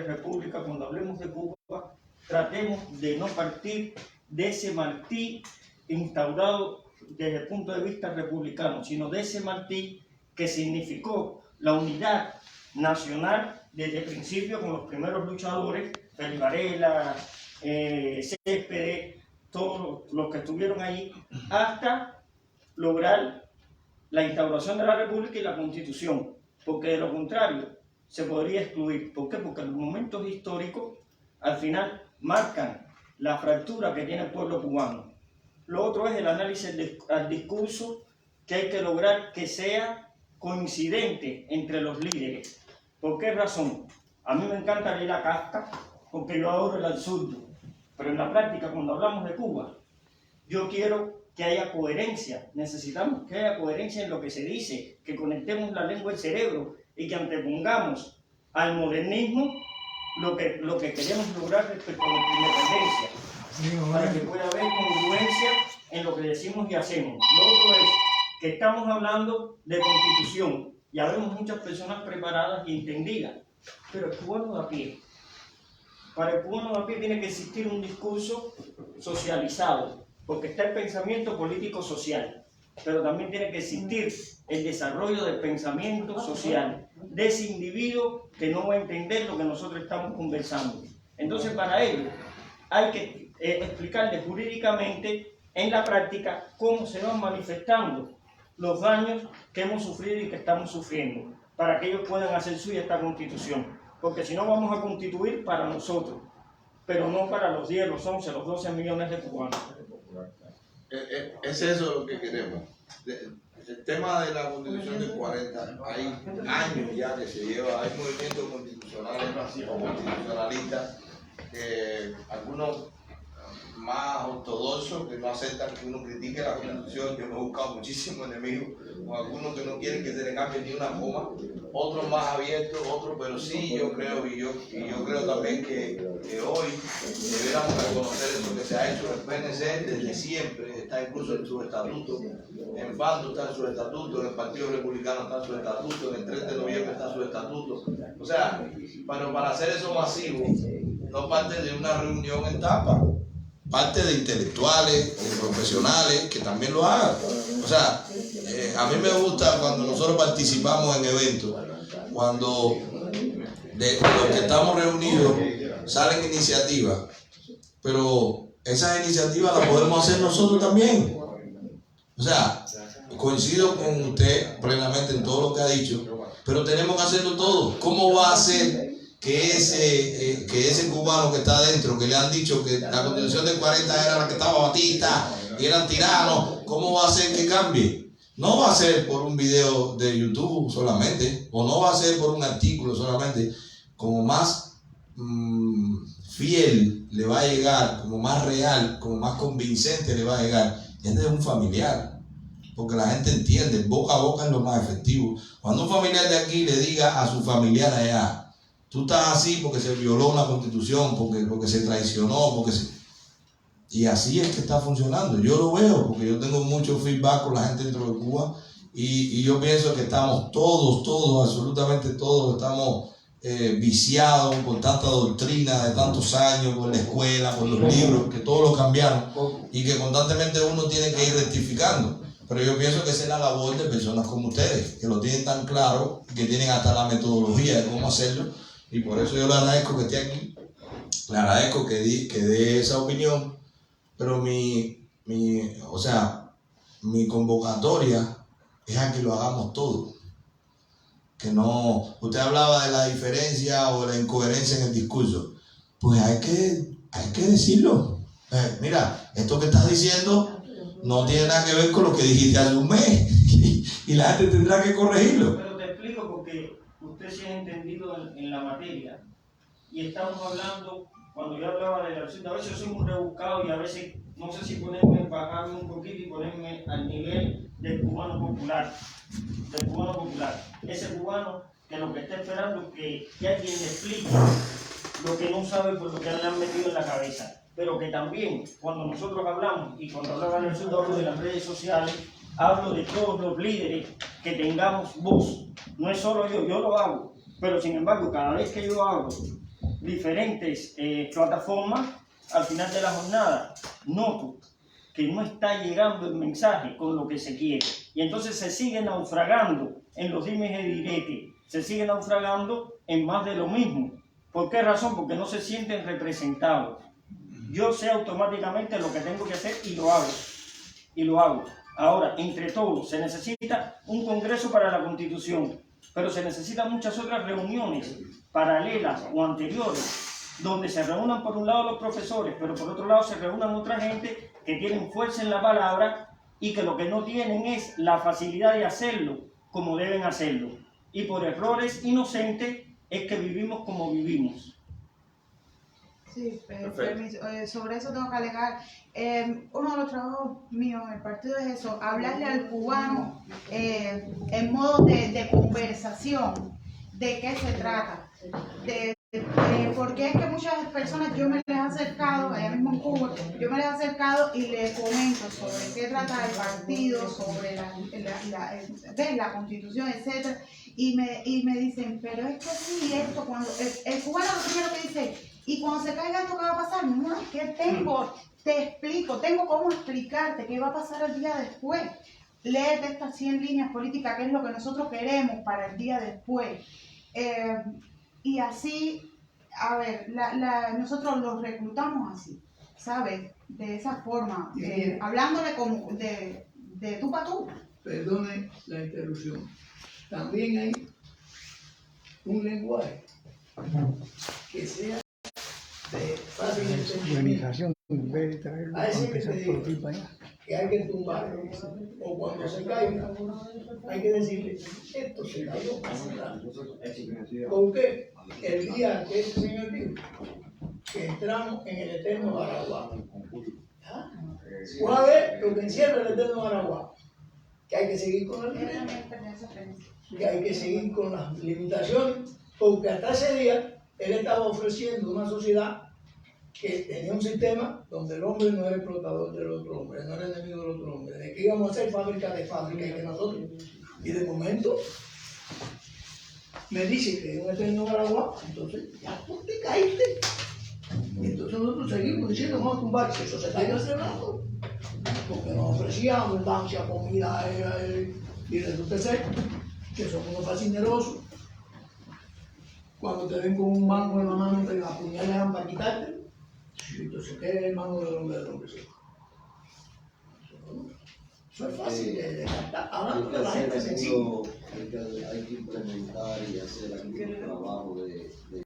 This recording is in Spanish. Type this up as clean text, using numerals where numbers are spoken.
de república, cuando hablemos de Cuba, tratemos de no partir de ese martí instaurado desde el punto de vista republicano, sino de ese martí que significó la unidad nacional desde el principio con los primeros luchadores, Félix Varela, Céspedes, todos los que estuvieron ahí, hasta lograr la instauración de la República y la Constitución, porque de lo contrario se podría excluir. ¿Por qué? Porque los momentos históricos al final marcan la fractura que tiene el pueblo cubano. Lo otro es el análisis al discurso, que hay que lograr que sea coincidente entre los líderes. ¿Por qué razón? A mí me encanta leer a Kafka porque yo adoro el absurdo, pero en la práctica, cuando hablamos de Cuba, yo quiero que haya coherencia. Necesitamos que haya coherencia en lo que se dice, que conectemos la lengua y el cerebro y que antepongamos al modernismo lo que queremos lograr respecto a nuestra independencia, para que pueda haber congruencia en lo que decimos y hacemos. Lo otro es que estamos hablando de Constitución y habemos muchas personas preparadas y entendidas, pero el cubano de a pie. Para el cubano de a pie tiene que existir un discurso socializado, porque está el pensamiento político-social, pero también tiene que existir el desarrollo del pensamiento social de ese individuo que no va a entender lo que nosotros estamos conversando. Entonces, para ello hay que explicarle jurídicamente en la práctica cómo se van manifestando los daños que hemos sufrido y que estamos sufriendo, para que ellos puedan hacer suya esta Constitución. Porque si no, vamos a constituir para nosotros, pero no para los 10, los 11, los 12 millones de cubanos. Es eso lo que queremos. El tema de la Constitución del 40, hay años ya que se lleva, hay movimientos constitucionales o constitucionalistas, algunos más ortodoxos que no aceptan que uno critique la Constitución, que hemos buscado muchísimos enemigos, o algunos que no quieren que se le cambie ni una coma, otros más abiertos, otros, pero sí yo creo, y yo creo también que hoy deberíamos reconocer eso que se ha hecho en el PNC desde siempre, está incluso en su estatuto, en FANDO está en su estatuto, en el Partido Republicano está en su estatuto, en el 3 de noviembre está en su estatuto. O sea, pero para hacer eso masivo, no parte de una reunión en Tapa, parte de intelectuales, de profesionales que también lo hagan. O sea, a mí me gusta cuando nosotros participamos en eventos, cuando de los que estamos reunidos salen iniciativas, pero esas iniciativas las podemos hacer nosotros también. O sea, coincido con usted plenamente en todo lo que ha dicho, pero tenemos que hacerlo todo. ¿Cómo va a ser que ese cubano que está adentro, que le han dicho que la Constitución del 40 era la que estaba Batista y eran tiranos, cómo va a ser que cambie? No va a ser por un video de YouTube solamente, o no va a ser por un artículo solamente, como más fiel le va a llegar, como más real, como más convincente le va a llegar, es de un familiar. Porque la gente entiende, boca a boca es lo más efectivo. Cuando un familiar de aquí le diga a su familiar allá, tú estás así porque se violó una Constitución, porque se traicionó, y así es que está funcionando. Yo lo veo porque yo tengo mucho feedback con la gente dentro de Cuba y yo pienso que estamos todos, absolutamente todos, estamos viciados por tanta doctrina de tantos años, por la escuela, por los libros, que todos lo cambiaron y que constantemente uno tiene que ir rectificando. Pero yo pienso que esa es la labor de personas como ustedes, que lo tienen tan claro, que tienen hasta la metodología de cómo hacerlo. Y por eso yo le agradezco que esté aquí, le agradezco que dé esa opinión, pero mi convocatoria es a que lo hagamos todo. Que no, usted hablaba de la diferencia o la incoherencia en el discurso, pues hay que decirlo. Mira, esto que estás diciendo no tiene nada que ver con lo que dijiste hace un mes y la gente tendrá que corregirlo. Pero te explico porque usted se ha entendido en la materia y estamos hablando, cuando yo hablaba de la versión, a veces soy muy rebuscado y a veces no sé si bajarme un poquito y ponerme al nivel del cubano popular, ese cubano que lo que está esperando es que alguien le explique lo que no sabe por lo que le han metido en la cabeza. Pero que también, cuando nosotros hablamos, y cuando hablaba en el sur, hablo de las redes sociales, hablo de todos los líderes que tengamos voz. No es solo yo lo hago, pero sin embargo, cada vez que yo hablo diferentes plataformas, al final de la jornada noto que no está llegando el mensaje con lo que se quiere. Y entonces se sigue naufragando en los dimes y diretes, se sigue naufragando en más de lo mismo. ¿Por qué razón? Porque no se sienten representados. Yo sé automáticamente lo que tengo que hacer y lo hago. Y lo hago. Ahora, entre todos, se necesita un congreso para la Constitución, pero se necesitan muchas otras reuniones paralelas o anteriores, donde se reúnan por un lado los profesores, pero por otro lado se reúnan otra gente que tienen fuerza en la palabra y que lo que no tienen es la facilidad de hacerlo como deben hacerlo. Y por errores inocentes es que vivimos como vivimos. Sí, permiso. Sobre eso tengo que alegar. Uno de los trabajos míos en el partido es eso, hablarle al cubano en modo de conversación, de qué se trata, porque es que muchas personas yo me les he acercado, allá mismo en Cuba, yo me les he acercado y les comento sobre qué trata el partido, sobre la Constitución, etcétera, y me dicen, pero es que sí, esto, cuando el cubano lo primero que dice, y cuando se caiga esto, ¿qué va a pasar? No, es que te explico, tengo cómo explicarte qué va a pasar el día después. Léete estas 100 líneas políticas, que es lo que nosotros queremos para el día después. Y así, a ver, nosotros los reclutamos así, ¿sabes? De esa forma, hablándole como de tú para tú. Perdone la interrupción. También hay un lenguaje que sea de fácil entendimiento. A ese que te digo que hay que tumbarlo, o cuando se caiga, hay que decirle, esto se cayó. ¿Por qué? El día que ese señor dijo que entramos en el eterno Araguá. ¿Cuál es lo que encierra el eterno Araguá? Que hay que seguir con la ley, que hay que seguir con las limitaciones, porque hasta ese día él estaba ofreciendo una sociedad que tenía un sistema donde el hombre no era explotador del otro hombre, no era enemigo del otro hombre, de que íbamos a hacer fábrica de fábrica y que nosotros, y de momento me dice que es un eterno Araguá, entonces ya tú te caíste. Y entonces nosotros seguimos diciendo, vamos a tumbar, si eso se cayó hace rato, porque nos ofrecía abundancia, comida, y resulta ser que somos unos fascinerosos. Cuando te ven con un mango en la mano, te apuñalan para quitarte. Entonces, ¿qué es el mango del hombre sí? Eso es fácil de captar. Hablando de la gente sencilla. Hay que implementar y hacer aquí un trabajo de